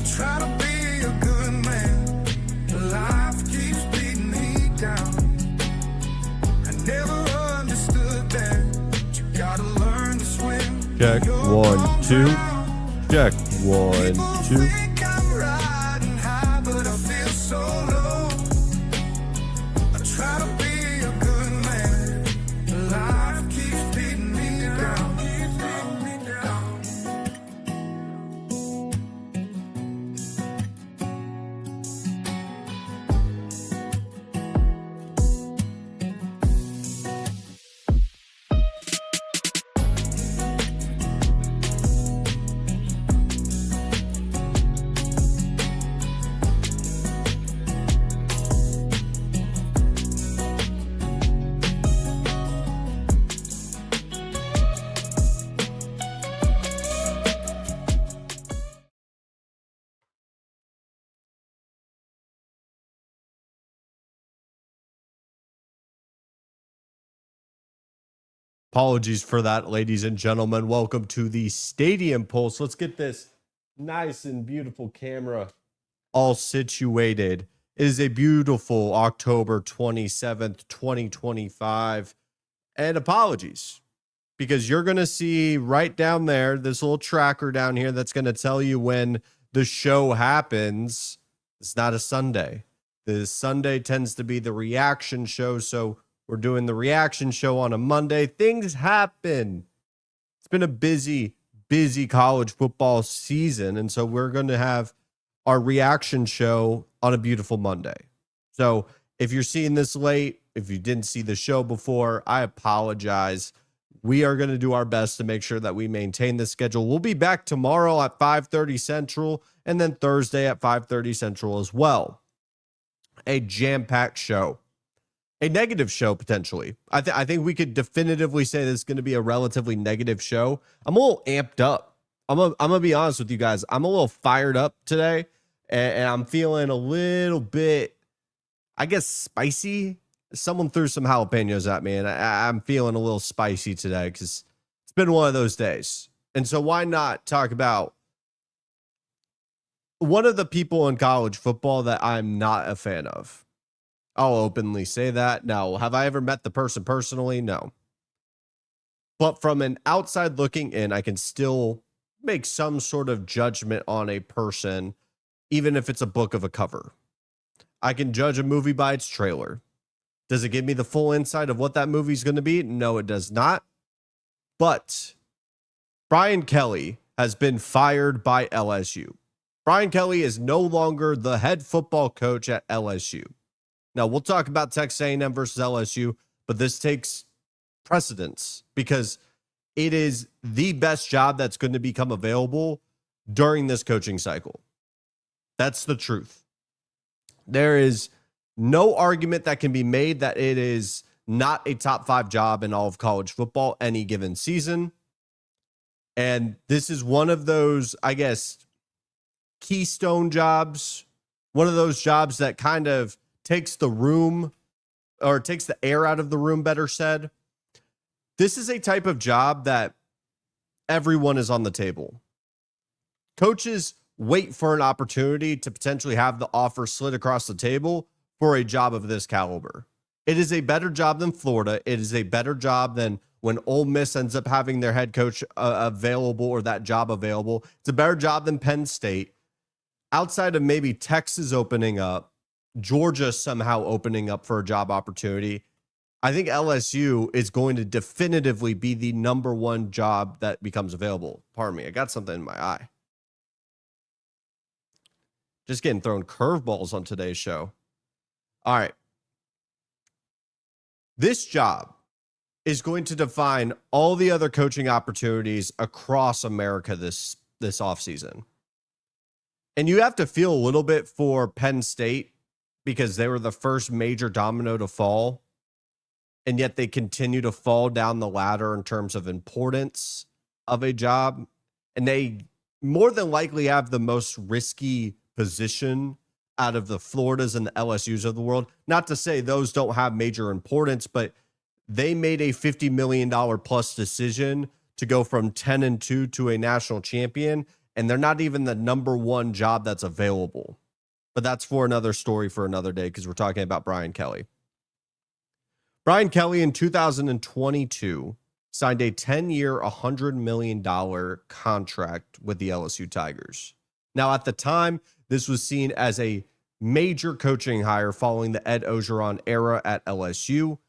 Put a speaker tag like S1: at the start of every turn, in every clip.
S1: try to be a good man, but life keeps beating me down. I never understood that you gotta learn to swim.
S2: Check 1, 2. Check 1, 2.
S1: Think I'm riding high, but I feel so low. I try to be a good man, but life keeps beating me down.
S2: Apologies for that, ladies and gentlemen. Welcome to the Stadium Pulse. Let's get this nice and beautiful camera all situated. It is a beautiful October 27th, 2025. And apologies, because you're going to see right down there, this little tracker down here that's going to tell you when the show happens. It's not a Sunday. The Sunday tends to be the reaction show, so we're doing the reaction show on a Monday. Things happen. It's been a busy college football season. And so we're going to have our reaction show on a beautiful Monday. So if you're seeing this late, if you didn't see the show before, I apologize. We are going to do our best to make sure that we maintain the schedule. We'll be back tomorrow at 5:30 Central and then Thursday at 5:30 Central as well. A jam-packed show. A negative show, potentially. I think we could definitively say this is going to be a relatively negative show. I'm a little amped up. I'm gonna be honest with you guys. I'm a little fired up today, and I'm feeling a little bit, I guess, spicy. Someone threw some jalapenos at me, and I'm feeling a little spicy today because it's been one of those days. And so why not talk about one of the people in college football that I'm not a fan of? I'll openly say that. Now, have I ever met the person personally? No. But from an outside looking in, I can still make some sort of judgment on a person, even if it's a book of a cover. I can judge a movie by its trailer. Does it give me the full insight of what that movie's going to be? No, it does not. But Brian Kelly has been fired by LSU. Brian Kelly is no longer the head football coach at LSU. Now, we'll talk about Texas A&M versus LSU, but this takes precedence because it is the best job that's going to become available during this coaching cycle. That's the truth. There is no argument that can be made that it is not a top 5 job in all of college football any given season. And this is one of those, I guess, keystone jobs, one of those jobs that kind of takes the room, or takes the air out of the room, better said. This is a type of job that everyone is on the table. Coaches wait for an opportunity to potentially have the offer slid across the table for a job of this caliber. It is a better job than Florida. It is a better job than when Ole Miss ends up having their head coach available, or that job available. It's a better job than Penn State. Outside of maybe Texas opening up, Georgia somehow opening up for a job opportunity, I think LSU is going to definitively be the number one job that becomes available. Pardon me, I got something in my eye. Just getting thrown curveballs on today's show. All right. This job is going to define all the other coaching opportunities across America this offseason. And you have to feel a little bit for Penn State because they were the first major domino to fall, and yet they continue to fall down the ladder in terms of importance of a job. And they more than likely have the most risky position out of the Floridas and the LSUs of the world. Not to say those don't have major importance, but they made a $50 million plus decision to go from 10-2 to a national champion. and they're not even the number one job that's available. But that's for another story for another day, because we're talking about Brian Kelly. Brian Kelly in 2022 signed a 10-year, $100 million contract with the LSU Tigers. Now, at the time, this was seen as a major coaching hire following the Ed Ogeron era at LSU.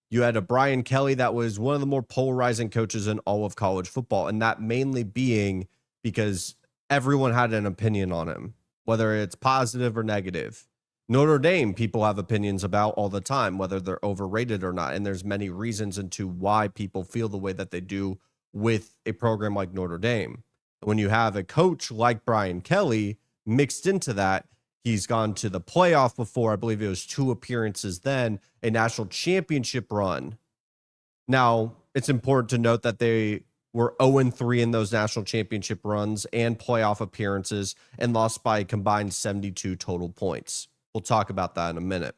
S2: You had a Brian Kelly that was one of the more polarizing coaches in all of college football, and that mainly being because everyone had an opinion on him, whether it's positive or negative. Notre Dame, people have opinions about all the time, whether they're overrated or not, and there's many reasons into why people feel the way that they do with a program like Notre Dame. When you have a coach like Brian Kelly mixed into that, he's gone to the playoff before. I believe it was 2 appearances then, a national championship run. Now, it's important to note that they were 0-3 in those national championship runs and playoff appearances and lost by a combined 72 total points. We'll talk about that in a minute.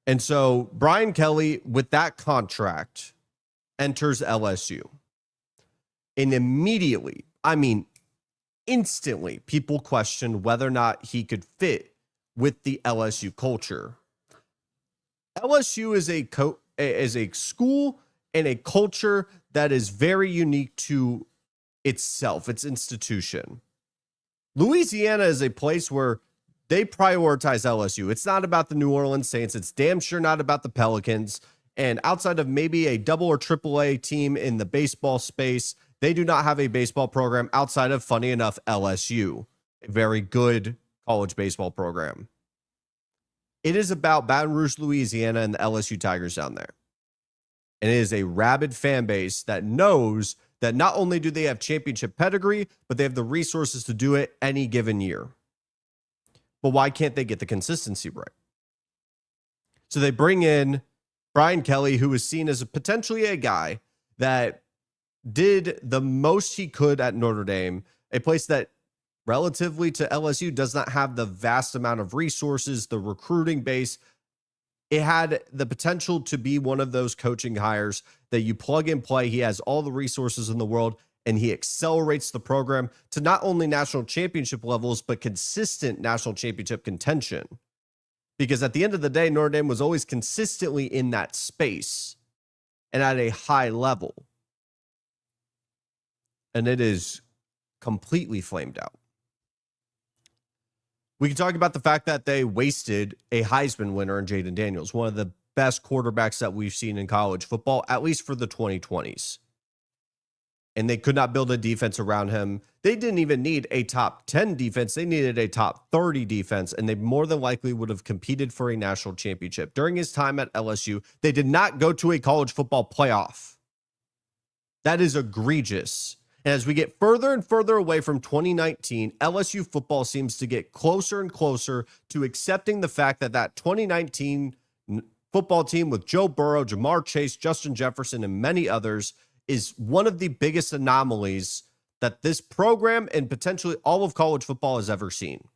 S2: And so Brian Kelly, with that contract, enters LSU. And immediately, I mean, instantly, people questioned whether or not he could fit with the LSU culture. LSU is a school and a culture that is very unique to itself, its institution. Louisiana is a place where they prioritize LSU. It's not about the New Orleans Saints. It's damn sure not about the Pelicans. And outside of maybe a double or triple A team in the baseball space, they do not have a baseball program outside of, funny enough, LSU, a very good college baseball program. It is about Baton Rouge, Louisiana, and the LSU Tigers down there. And it is a rabid fan base that knows that not only do they have championship pedigree, but they have the resources to do it any given year. But why can't they get the consistency right? So they bring in Brian Kelly, who is seen as potentially a guy that did the most he could at Notre Dame, a place that relatively to LSU does not have the vast amount of resources, the recruiting base. It had the potential to be one of those coaching hires that you plug and play. He has all the resources in the world, and he accelerates the program to not only national championship levels, but consistent national championship contention. Because at the end of the day, Notre Dame was always consistently in that space and at a high level. And it is completely flamed out. We can talk about the fact that they wasted a Heisman winner in Jaden Daniels, one of the best quarterbacks that we've seen in college football, at least for the 2020s. And they could not build a defense around him. They didn't even need a top 10 defense. They needed a top 30 defense, and they more than likely would have competed for a national championship. During his time at LSU, they did not go to a college football playoff. That is egregious. And as we get further and further away from 2019, LSU football seems to get closer and closer to accepting the fact that that 2019 football team with Joe Burrow, Jamar Chase, Justin Jefferson, and many others is one of the biggest anomalies that this program and potentially all of college football has ever seen.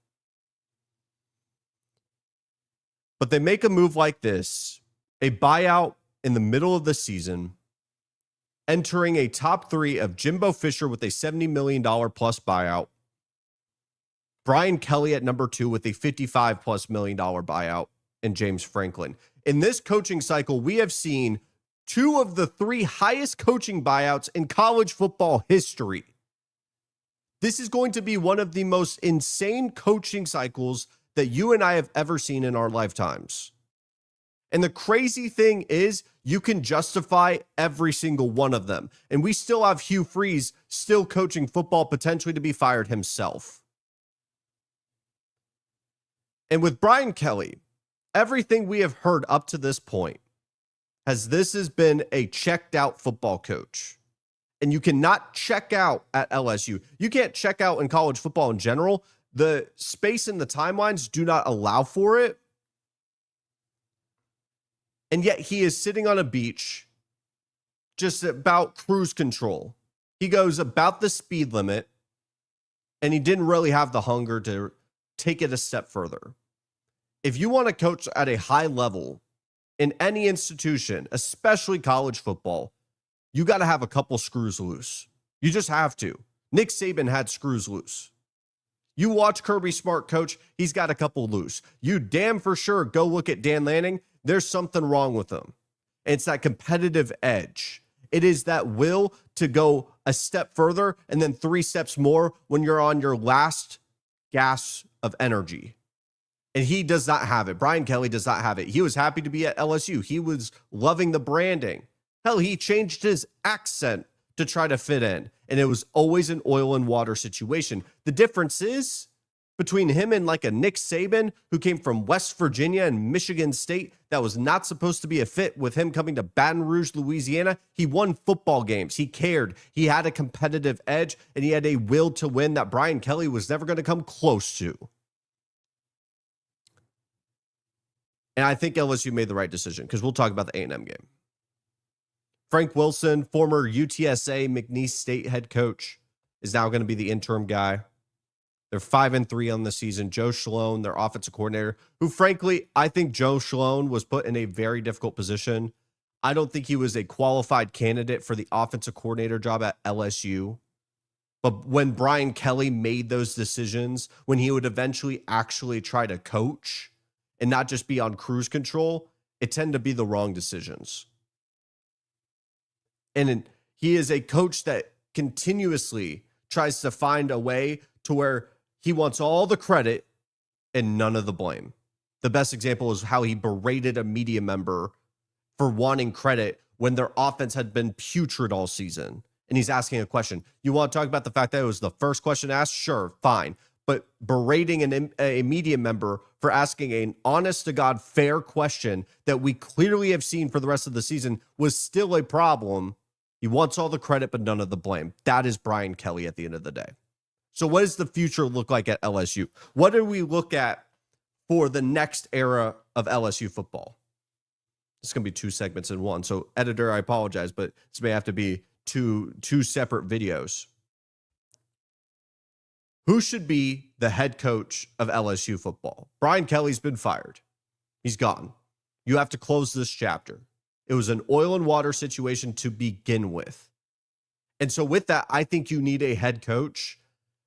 S2: But they make a move like this, a buyout in the middle of the season, entering a top 3 of Jimbo Fisher with a $70 million plus buyout, Brian Kelly at number 2 with a $55 plus million buyout, and James Franklin. In this coaching cycle, we have seen 2 of the 3 highest coaching buyouts in college football history. This is going to be one of the most insane coaching cycles that you and I have ever seen in our lifetimes. And the crazy thing is, you can justify every single one of them. And we still have Hugh Freeze still coaching football, potentially to be fired himself. And with Brian Kelly, everything we have heard up to this point has been a checked out football coach. And you cannot check out at LSU. You can't check out in college football in general. The space and the timelines do not allow for it. And yet he is sitting on a beach, just about cruise control. He goes about the speed limit, and he didn't really have the hunger to take it a step further. If you want to coach at a high level in any institution, especially college football, you got to have a couple screws loose. You just have to. Nick Saban had screws loose. You watch Kirby Smart coach, he's got a couple loose. You damn for sure go look at Dan Lanning. There's something wrong with him. It's that competitive edge. It is that will to go a step further and then 3 steps more when you're on your last gas of energy. And he does not have it. Brian Kelly does not have it. He was happy to be at LSU. He was loving the branding. Hell, he changed his accent to try to fit in. And it was always an oil and water situation. The difference is between him and like a Nick Saban who came from West Virginia and Michigan State that was not supposed to be a fit with him coming to Baton Rouge, Louisiana. He won football games. He cared. He had a competitive edge and he had a will to win that Brian Kelly was never going to come close to. And I think LSU made the right decision because we'll talk about the A&M game. Frank Wilson, former UTSA McNeese State head coach, is now going to be the interim guy. They're 5-3 on the season. Joe Schloen, their offensive coordinator, who frankly, I think Joe Schloen was put in a very difficult position. I don't think he was a qualified candidate for the offensive coordinator job at LSU. But when Brian Kelly made those decisions, when he would eventually actually try to coach and not just be on cruise control, it tended to be the wrong decisions. And he is a coach that continuously tries to find a way to where he wants all the credit and none of the blame. The best example is how he berated a media member for wanting credit when their offense had been putrid all season. And he's asking a question. You want to talk about the fact that it was the first question asked? Sure, fine. But berating a media member for asking an honest-to-God fair question that we clearly have seen for the rest of the season was still a problem. He wants all the credit, but none of the blame. That is Brian Kelly at the end of the day. So what does the future look like at LSU? What do we look at for the next era of LSU football? It's going to be 2 segments in one. So editor, I apologize, but this may have to be two separate videos. Who should be the head coach of LSU football? Brian Kelly's been fired. He's gone. You have to close this chapter. It was an oil and water situation to begin with. And so with that, I think you need a head coach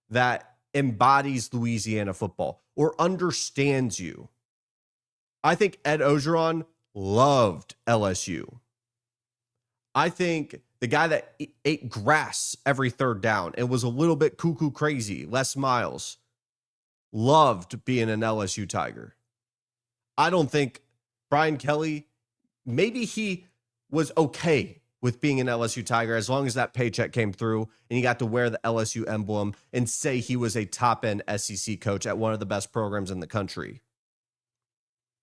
S2: that embodies Louisiana football or understands you. I think Ed Orgeron loved LSU. I think the guy that ate grass every third down and was a little bit cuckoo crazy, Les Miles, loved being an LSU Tiger. I don't think Brian Kelly, maybe he was okay with being an LSU Tiger as long as that paycheck came through and he got to wear the LSU emblem and say he was a top-end SEC coach at one of the best programs in the country.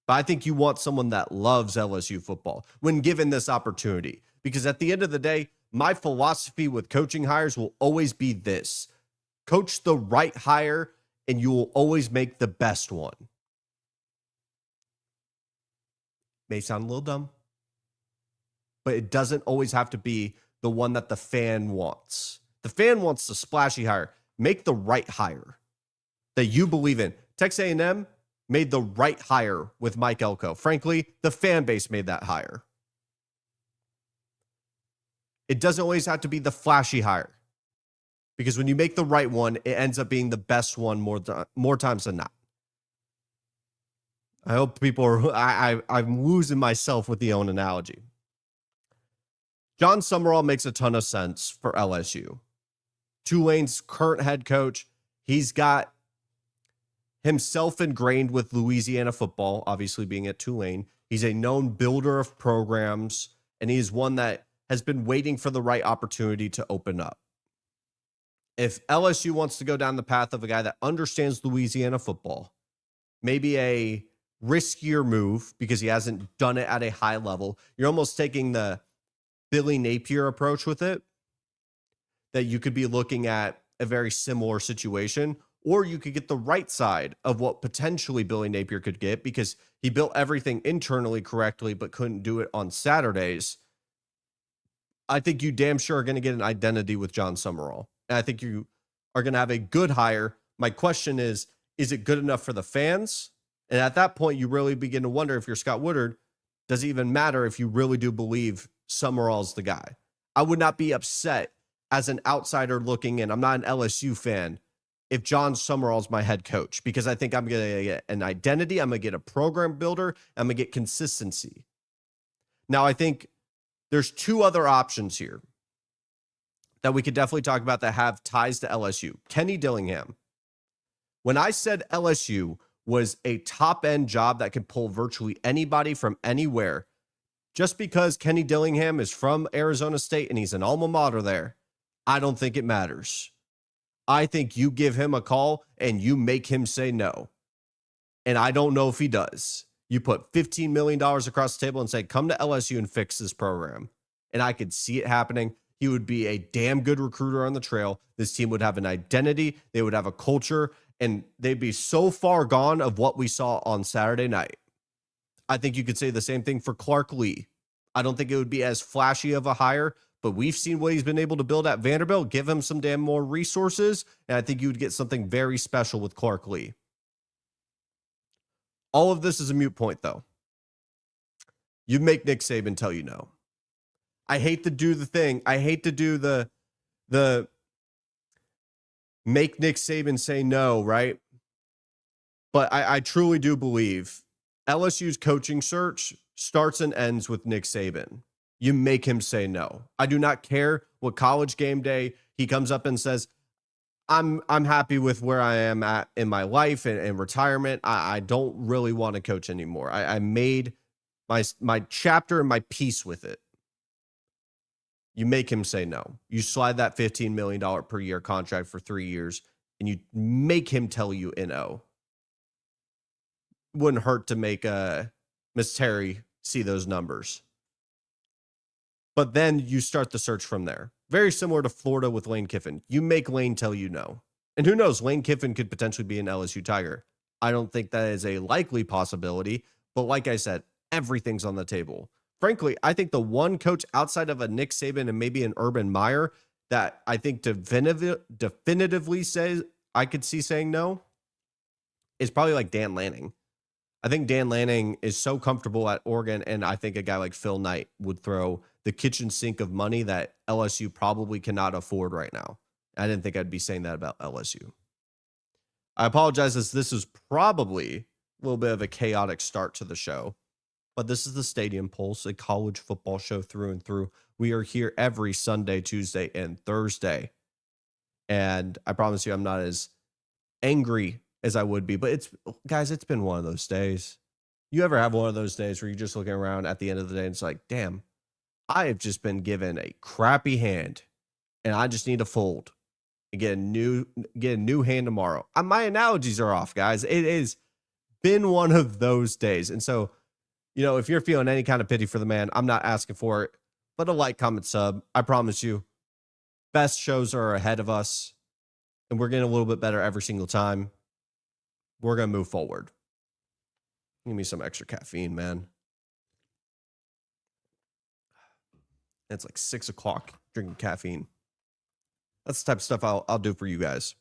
S2: But I think you want someone that loves LSU football when given this opportunity. Because at the end of the day, my philosophy with coaching hires will always be this. Coach the right hire and you will always make the best one. May sound a little dumb, but it doesn't always have to be the one that the fan wants. The fan wants the splashy hire. Make the right hire that you believe in. Texas A&M made the right hire with Mike Elko. Frankly, the fan base made that hire. It doesn't always have to be the flashy hire because when you make the right one, it ends up being the best one more times than not. I hope people are, I'm losing myself with the own analogy. John Summerall makes a ton of sense for LSU. Tulane's current head coach, he's got himself ingrained with Louisiana football, obviously being at Tulane. He's a known builder of programs, and he's one that has been waiting for the right opportunity to open up. If LSU wants to go down the path of a guy that understands Louisiana football, maybe a riskier move because he hasn't done it at a high level, you're almost taking the Billy Napier approach with it, that you could be looking at a very similar situation, or you could get the right side of what potentially Billy Napier could get because he built everything internally correctly but couldn't do it on Saturdays. I think you damn sure are going to get an identity with John Summerall. And I think you are going to have a good hire. My question is it good enough for the fans? And at that point, you really begin to wonder if you're Scott Woodard, does it even matter if you really do believe Summerall's the guy? I would not be upset as an outsider looking in, I'm not an LSU fan, if John Summerall's my head coach, because I think I'm going to get an identity, I'm going to get a program builder, I'm going to get consistency. Now, I think there's two other options here that we could definitely talk about that have ties to LSU. Kenny Dillingham. When I said LSU was a top-end job that could pull virtually anybody from anywhere, just because Kenny Dillingham is from Arizona State and he's an alma mater there, I don't think it matters. I think you give him a call and you make him say no. And I don't know if he does. You put $15 million across the table and say, come to LSU and fix this program. And I could see it happening. He would be a damn good recruiter on the trail. This team would have an identity. They would have a culture. And they'd be so far gone of what we saw on Saturday night. I think you could say the same thing for Clark Lee. I don't think it would be as flashy of a hire, but we've seen what he's been able to build at Vanderbilt. Give him some damn more resources, and I think you would get something very special with Clark Lee. All of this is a moot point, though. You make Nick Saban tell you no. I hate to do the thing. I hate to do the make Nick Saban say no, right? But I truly do believe LSU's coaching search starts and ends with Nick Saban. You make him say no. I do not care what College Game Day he comes up and says, I'm happy with where I am at in my life and retirement. I don't really want to coach anymore. I made my chapter and my peace with it. You make him say no. You slide that $15 million per year contract for 3 years, and you make him tell you no. Wouldn't hurt to make Miss Terry see those numbers. But then you start the search from there. Very similar to Florida with Lane Kiffin. You make Lane tell you no. And who knows, Lane Kiffin could potentially be an LSU Tiger. I don't think that is a likely possibility. But like I said, everything's on the table. Frankly, I think the one coach outside of a Nick Saban and maybe an Urban Meyer that I think definitively says I could see saying no is probably like Dan Lanning. I think Dan Lanning is so comfortable at Oregon, and I think a guy like Phil Knight would throw the kitchen sink of money that LSU probably cannot afford right now. I didn't think I'd be saying that about LSU. I apologize as this is probably a little bit of a chaotic start to the show, but this is the Stadium Pulse, a college football show through and through. We are here every Sunday, Tuesday, and Thursday. And I promise you I'm not as angry as I would be, but it's been one of those days. You ever have one of those days where you're just looking around at the end of the day and it's like, damn, I have just been given a crappy hand and I just need to fold and get a new hand tomorrow. My analogies are off, guys. It has been one of those days. And so, if you're feeling any kind of pity for the man, I'm not asking for it, but a like, comment, sub. I promise you, best shows are ahead of us and we're getting a little bit better every single time. We're going to move forward. Give me some extra caffeine, man. It's like 6 o'clock drinking caffeine. That's the type of stuff I'll do for you guys.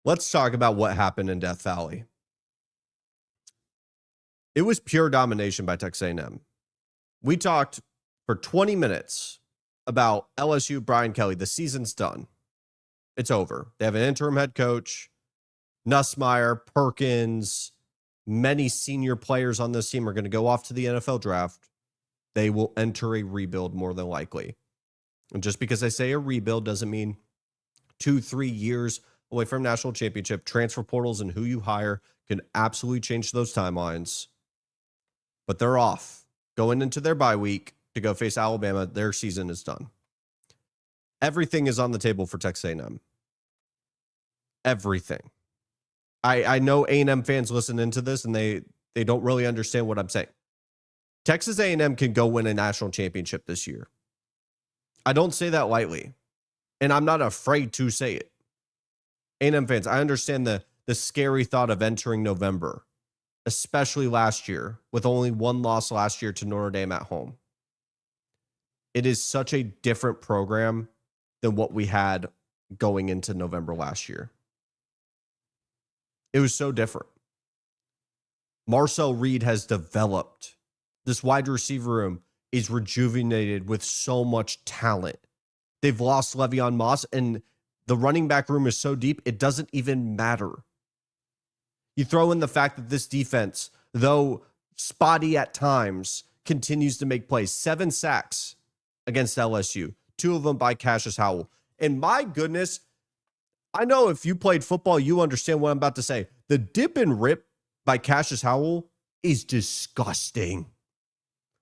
S2: Let's talk about what happened in Death Valley. It was pure domination by Texas A&M. We talked for 20 minutes about LSU, Brian Kelly. The season's done. It's over. They have an interim head coach. Nussmeier, Perkins, many senior players on this team are going to go off to the NFL draft. They will enter a rebuild more than likely. And just because I say a rebuild doesn't mean 2-3 years away from national championship. Transfer portals and who you hire can absolutely change those timelines. But they're off. Going into their bye week to go face Alabama, their season is done. Everything is on the table for Texas A&M. Everything. I know A&M fans listen into this and they don't really understand what I'm saying. Texas A&M can go win a national championship this year. I don't say that lightly, and I'm not afraid to say it. A&M fans, I understand the scary thought of entering November, especially last year, with only one loss last year to Notre Dame at home. It is such a different program than what we had going into November last year. It was so different. Marcel Reed has developed this wide receiver room. is rejuvenated with so much talent. They've lost Le'Veon Moss, and the running back room is so deep, it doesn't even matter. You throw in the fact that this defense, though spotty at times, continues to make plays. 7 sacks against LSU, 2 of them by Cassius Howell. And my goodness, I know if you played football, you understand what I'm about to say. The dip and rip by Cassius Howell is disgusting.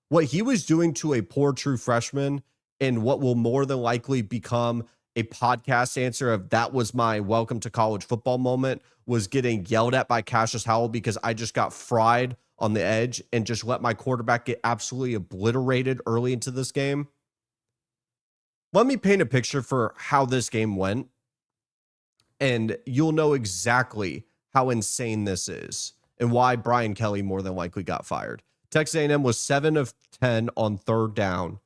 S2: What he was doing to a poor true freshman in what will more than likely become a podcast answer of that was my welcome to college football moment was getting yelled at by Cassius Howell because I just got fried on the edge and just let my quarterback get absolutely obliterated early into this game. Let me paint a picture for how this game went, and you'll know exactly how insane this is and why Brian Kelly more than likely got fired. Texas A&M was 7 of 10 on third down.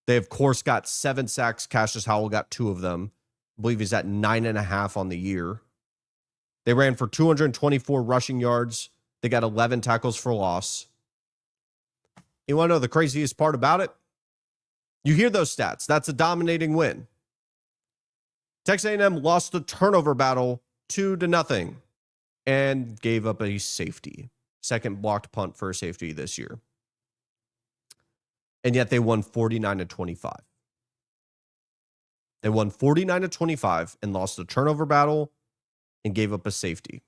S2: They, of course, got 7 sacks. Cassius Howell got 2 of them. I believe he's at 9.5 on the year. They ran for 224 rushing yards. They got 11 tackles for loss. You want to know the craziest part about it? You hear those stats. That's a dominating win. Texas A&M lost the turnover battle 2-0 and gave up a safety. Second blocked punt for a safety this year. And yet they won 49-25. They won 49-25 and lost the turnover battle and gave up a safety.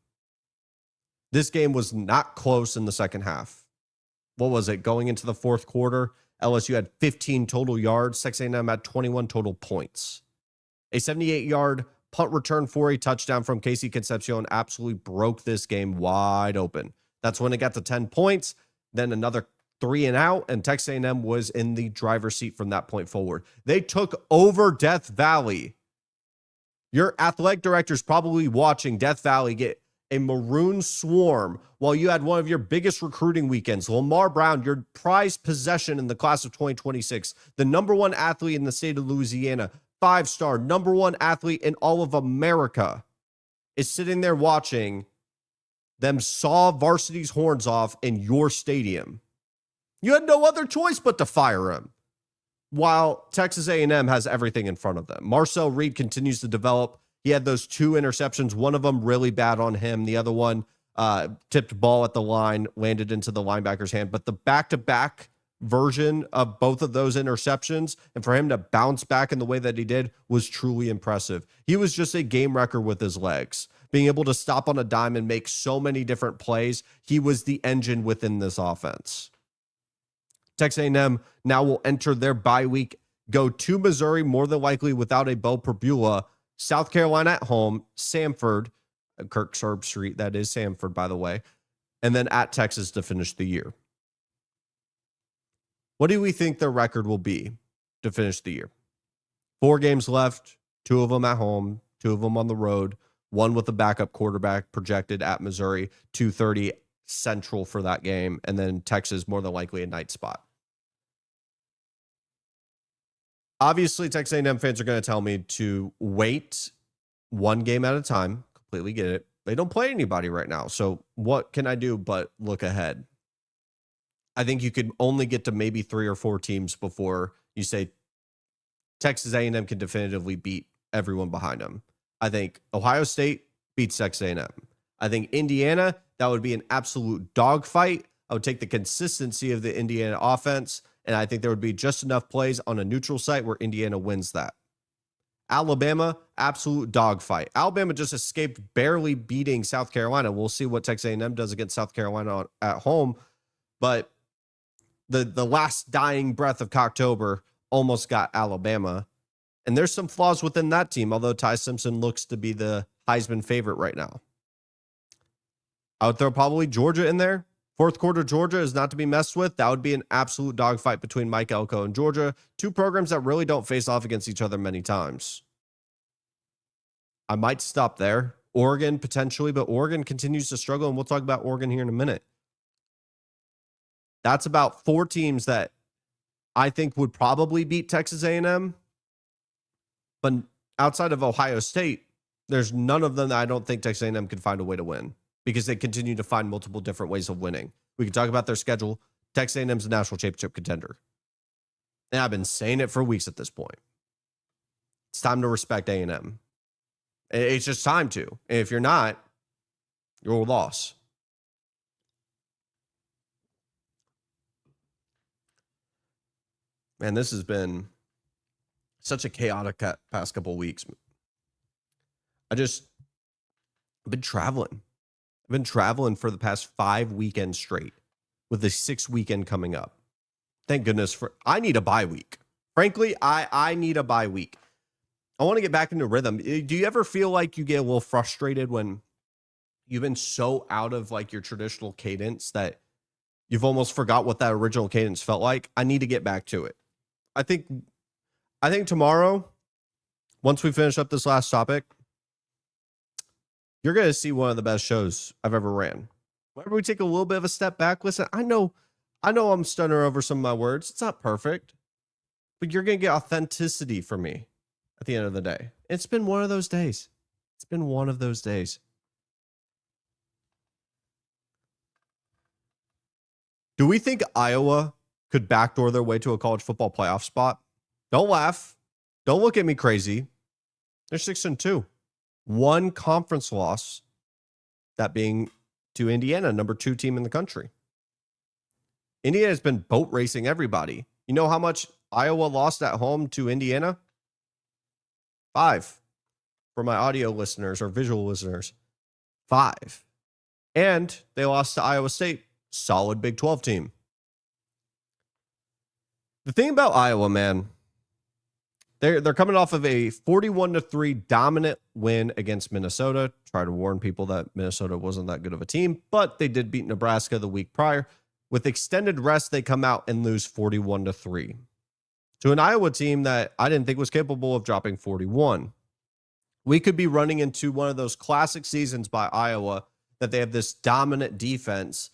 S2: This game was not close in the second half. What was it? Going into the fourth quarter, LSU had 15 total yards. Texas A&M had 21 total points. A 78-yard punt return for a touchdown from Casey Concepcion absolutely broke this game wide open. That's when it got to 10 points. Then another 3 and out, and Texas A&M was in the driver's seat from that point forward. They took over Death Valley. Your athletic director's probably watching Death Valley get a maroon swarm while you had one of your biggest recruiting weekends. Lamar Brown, your prized possession in the class of 2026, the number 1 athlete in the state of Louisiana, 5-star, number 1 athlete in all of America, is sitting there watching them saw varsity's horns off in your stadium. You had no other choice but to fire him. While Texas A&M has everything in front of them. Marcel Reed continues to develop. He had those 2 interceptions, one of them really bad on him. The other one tipped ball at the line, landed into the linebacker's hand. But the back-to-back version of both of those interceptions, and for him to bounce back in the way that he did, was truly impressive. He was just a game wrecker with his legs. Being able to stop on a dime and make so many different plays, he was the engine within this offense. Texas A&M now will enter their bye week, go to Missouri, more than likely without a Bo Perbula, South Carolina at home, Samford, Kirk Herbstreit, that is Samford, by the way, and then at Texas to finish the year. What do we think their record will be to finish the year? 4 games left, 2 of them at home, 2 of them on the road, 1 with a backup quarterback projected at Missouri, 2:30 Central for that game, and then Texas more than likely a night spot. Obviously, Texas A&M fans are going to tell me to wait 1 game at a time. Completely get it. They don't play anybody right now. So what can I do but look ahead? I think you could only get to maybe 3 or 4 teams before you say Texas A&M can definitively beat everyone behind them. I think Ohio State beats Texas A&M. I think Indiana, that would be an absolute dogfight. I would take the consistency of the Indiana offense, and I think there would be just enough plays on a neutral site where Indiana wins that. Alabama, absolute dogfight. Alabama just escaped barely beating South Carolina. We'll see what Texas A&M does against South Carolina at home, but the last dying breath of Cocktober almost got Alabama. And there's some flaws within that team, although Ty Simpson looks to be the Heisman favorite right now. I would throw probably Georgia in there. Fourth quarter Georgia is not to be messed with. That would be an absolute dogfight between Mike Elko and Georgia. 2 programs that really don't face off against each other many times. I might stop there. Oregon potentially, but Oregon continues to struggle, and we'll talk about Oregon here in a minute. That's about 4 teams that I think would probably beat Texas A&M. But outside of Ohio State, there's none of them that I don't think Texas A&M can find a way to win, because they continue to find multiple different ways of winning. We can talk about their schedule. Texas A&M's a national championship contender. And I've been saying it for weeks at this point. It's time to respect A&M. It's just time to. And if you're not, you're a loss. Man, this has been such a chaotic past couple of weeks. I've been traveling. I've been traveling for the past 5 weekends straight with the 6th weekend coming up. Thank goodness I need a bye week. Frankly, I need a bye week. I want to get back into rhythm. Do you ever feel like you get a little frustrated when you've been so out of like your traditional cadence that you've almost forgot what that original cadence felt like? I need to get back to it. I think tomorrow, once we finish up this last topic, you're going to see one of the best shows I've ever ran. Whenever we take a little bit of a step back, listen, I know I'm stuttering over some of my words. It's not perfect, but you're going to get authenticity from me at the end of the day. It's been one of those days. It's been one of those days. Do we think Iowa could backdoor their way to a college football playoff spot? Don't laugh. Don't look at me crazy. They're 6-2. One conference loss, that being to Indiana, number 2 team in the country. Indiana has been boat racing everybody. You know how much Iowa lost at home to Indiana? 5. For my audio listeners or visual listeners. 5. And they lost to Iowa State. Solid Big 12 team. The thing about Iowa, man, they're coming off of a 41-3 dominant win against Minnesota. Try to warn people that Minnesota wasn't that good of a team, but they did beat Nebraska the week prior. With extended rest, they come out and lose 41-3 to an Iowa team that I didn't think was capable of dropping 41. We could be running into one of those classic seasons by Iowa that they have this dominant defense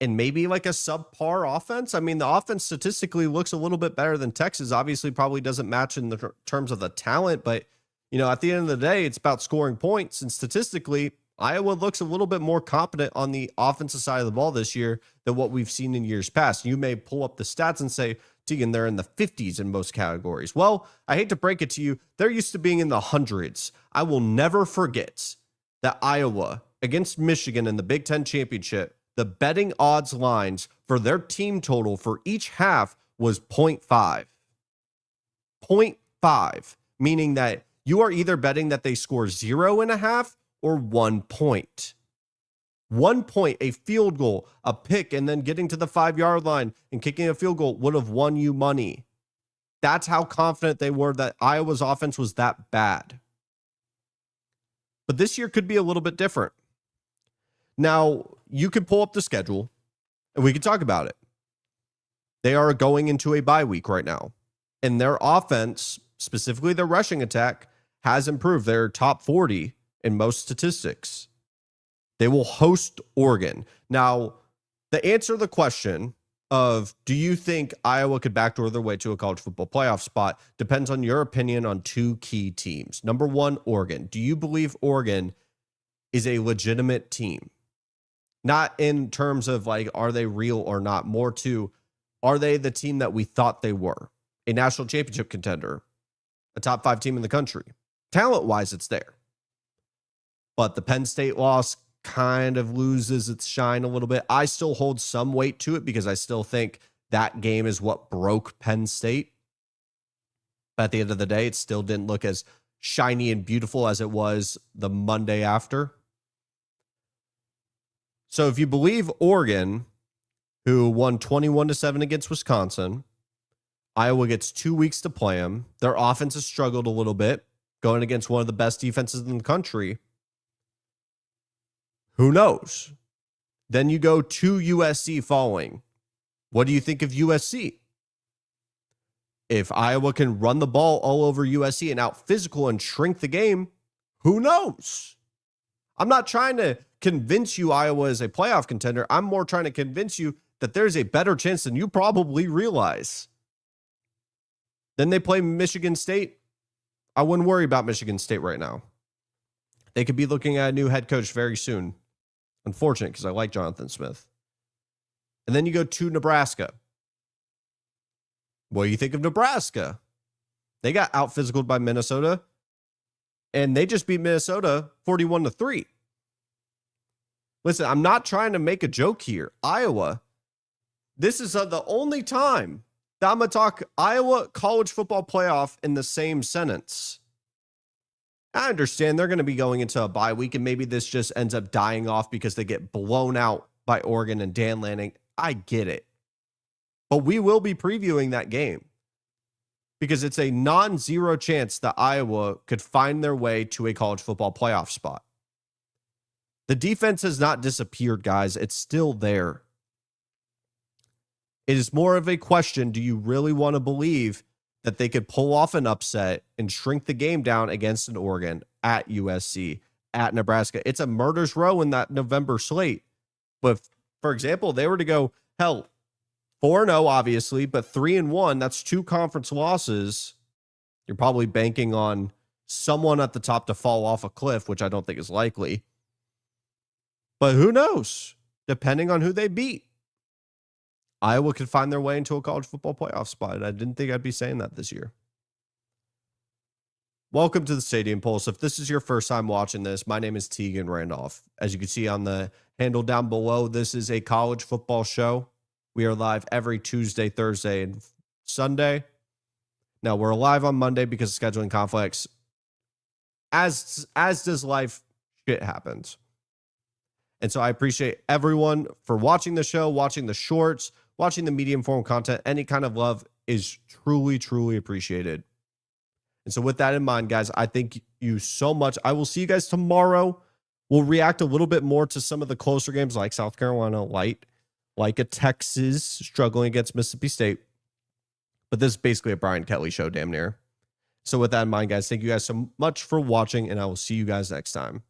S2: and maybe like a subpar offense. I mean, the offense statistically looks a little bit better than Texas. Obviously, probably doesn't match in the terms of the talent, but at the end of the day, it's about scoring points. And statistically, Iowa looks a little bit more competent on the offensive side of the ball this year than what we've seen in years past. You may pull up the stats and say, Tegan, they're in the 50s in most categories. Well, I hate to break it to you, they're used to being in the hundreds. I will never forget that Iowa against Michigan in the Big Ten Championship, the betting odds lines for their team total for each half was 0.5. 0.5, meaning that you are either betting that they score 0.5 or 1 point. 1 point, a field goal, a pick, and then getting to the 5-yard line and kicking a field goal would have won you money. That's how confident they were that Iowa's offense was that bad. But this year could be a little bit different. Now, you could pull up the schedule and we could talk about it. They are going into a bye week right now. And their offense, specifically their rushing attack, has improved. They're top 40 in most statistics. They will host Oregon. Now, the answer to the question of do you think Iowa could backdoor their way to a college football playoff spot depends on your opinion on 2 key teams. Number 1, Oregon. Do you believe Oregon is a legitimate team? Not in terms of like, are they real or not? More to, are they the team that we thought they were? A national championship contender, a top 5 team in the country. Talent-wise, it's there. But the Penn State loss kind of loses its shine a little bit. I still hold some weight to it because I still think that game is what broke Penn State. But at the end of the day, it still didn't look as shiny and beautiful as it was the Monday after. So if you believe Oregon, who won 21-7 against Wisconsin, Iowa gets 2 weeks to play them. Their offense has struggled a little bit, going against one of the best defenses in the country. Who knows? Then you go to USC following. What do you think of USC? If Iowa can run the ball all over USC and out physical and shrink the game, who knows? I'm not trying to convince you Iowa is a playoff contender. I'm more trying to convince you that there's a better chance than you probably realize. Then they play Michigan State. I wouldn't worry about Michigan State right now. They could be looking at a new head coach very soon. Unfortunate, because I like Jonathan Smith. And then you go to Nebraska. What do you think of Nebraska? They got out-physicaled by Minnesota, and they just beat Minnesota 41-3. Listen, I'm not trying to make a joke here. Iowa, this is the only time that I'm going to talk Iowa college football playoff in the same sentence. I understand they're going to be going into a bye week, and maybe this just ends up dying off because they get blown out by Oregon and Dan Lanning. I get it. But we will be previewing that game because it's a non-zero chance that Iowa could find their way to a college football playoff spot. The defense has not disappeared, guys. It's still there. It is more of a question, do you really want to believe that they could pull off an upset and shrink the game down against an Oregon, at USC, at Nebraska? It's a murder's row in that November slate. But, for example, they were to go, 4-0, obviously, but 3-1, that's 2 conference losses. You're probably banking on someone at the top to fall off a cliff, which I don't think is likely. But who knows? Depending on who they beat, Iowa could find their way into a college football playoff spot. I didn't think I'd be saying that this year. Welcome to the Stadium Pulse. If this is your first time watching this, my name is Tegan Randolph. As you can see on the handle down below, this is a college football show. We are live every Tuesday, Thursday, and Sunday. Now, we're live on Monday because of scheduling conflicts. As does life, shit happens. And so I appreciate everyone for watching the show, watching the shorts, watching the medium form content. Any kind of love is truly, truly appreciated. And so with that in mind, guys, I thank you so much. I will see you guys tomorrow. We'll react a little bit more to some of the closer games like South Carolina Light, like a Texas struggling against Mississippi State. But this is basically a Brian Kelly show, damn near. So with that in mind, guys, thank you guys so much for watching, and I will see you guys next time.